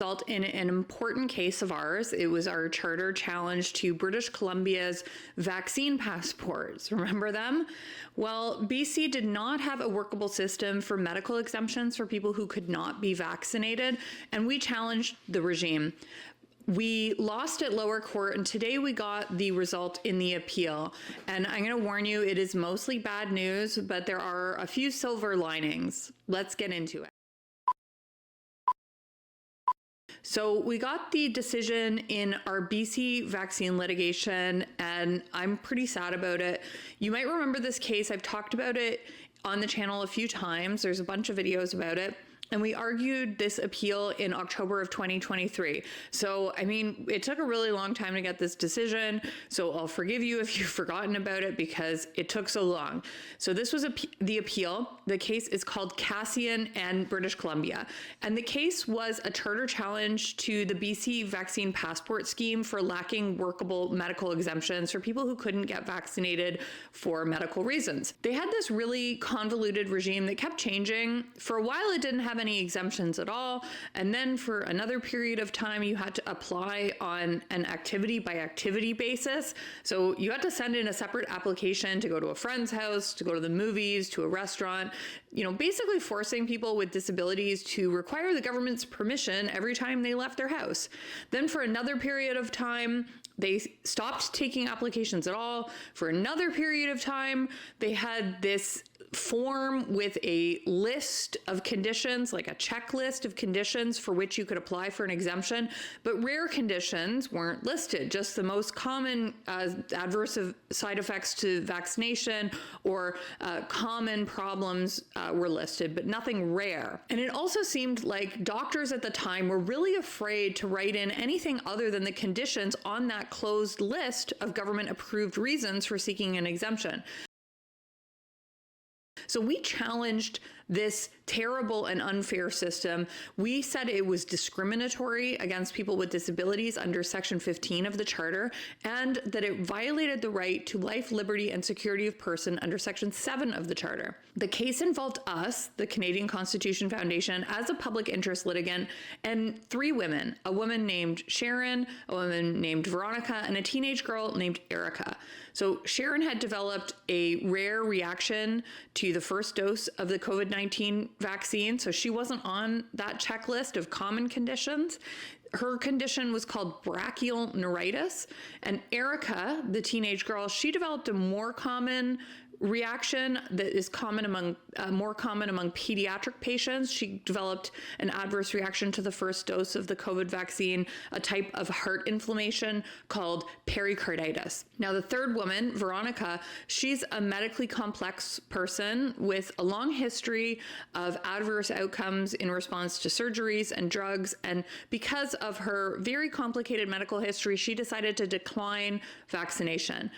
result in an important case of ours. It was our charter challenge to British Columbia's vaccine passports. Remember them? Well, BC did not have a workable system for medical exemptions for people who could not be vaccinated, and we challenged the regime. We lost at lower court, and today we got the result in the appeal. And I'm going to warn you, it is mostly bad news, but there are a few silver linings. Let's get into it. So we got the decision in our BC vaccine litigation, and I'm pretty sad about it. You might remember this case. I've talked about it on the channel a few times. There's a bunch of videos about it. And we argued this appeal in October of 2023. So, I mean, it took a really long time to get this decision. So I'll forgive you if you've forgotten about it because it took so long. So this was the appeal. The case is called Cassian and British Columbia. And the case was a charter challenge to the BC vaccine passport scheme for lacking workable medical exemptions for people who couldn't get vaccinated for medical reasons. They had this really convoluted regime that kept changing. For a while, it didn't have any exemptions at all. And then for another period of time, you had to apply on an activity by activity basis. So you had to send in a separate application to go to a friend's house, to go to the movies, to a restaurant, basically forcing people with disabilities to require the government's permission every time they left their house. Then for another period of time, they stopped taking applications at all. For another period of time, they had this form with a list of conditions, like a checklist of conditions for which you could apply for an exemption, but rare conditions weren't listed. Just the most common adverse side effects to vaccination or common problems were listed, but nothing rare. And it also seemed like doctors at the time were really afraid to write in anything other than the conditions on that closed list of government-approved reasons for seeking an exemption. So we challenged this terrible and unfair system. We said it was discriminatory against people with disabilities under Section 15 of the Charter, and that it violated the right to life, liberty, and security of person under Section 7 of the Charter. The case involved us, the Canadian Constitution Foundation, as a public interest litigant, and 3 women, a woman named Sharon, a woman named Veronica, and a teenage girl named Erica. So Sharon had developed a rare reaction to the first dose of the COVID-19 vaccine, so she wasn't on that checklist of common conditions. Her condition was called brachial neuritis, and Erica, the teenage girl, she developed a more common reaction that is more common among pediatric patients. She developed an adverse reaction to the first dose of the COVID vaccine, a type of heart inflammation called pericarditis. Now, the third woman, Veronica, she's a medically complex person with a long history of adverse outcomes in response to surgeries and drugs. And because of her very complicated medical history, she decided to decline vaccination.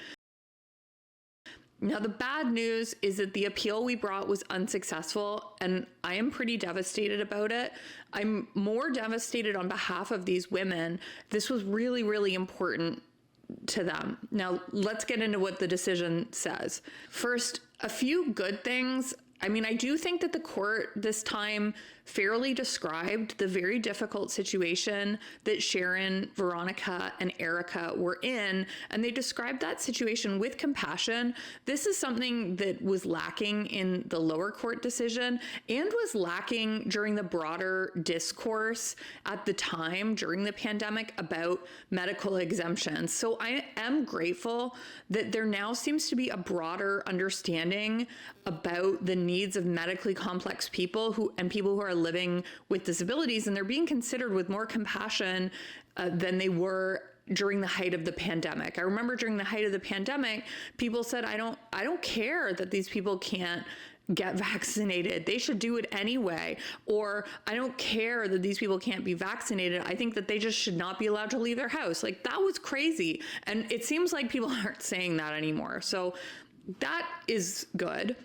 Now, the bad news is that the appeal we brought was unsuccessful, and I am pretty devastated about it. I'm more devastated on behalf of these women. This was really, really important to them. Now, let's get into what the decision says. First, a few good things. I mean, I do think that the court this time fairly described the very difficult situation that Sharon, Veronica, and Erica were in, and they described that situation with compassion. This is something that was lacking in the lower court decision and was lacking during the broader discourse at the time during the pandemic about medical exemptions. So I am grateful that there now seems to be a broader understanding about the needs of medically complex people and people who are living with disabilities, and they're being considered with more compassion than they were during the height of the pandemic. I remember during the height of the pandemic, people said, I don't care that these people can't get vaccinated. They should do it anyway. Or I don't care that these people can't be vaccinated. I think that they just should not be allowed to leave their house. Like, that was crazy. And it seems like people aren't saying that anymore. So that is good.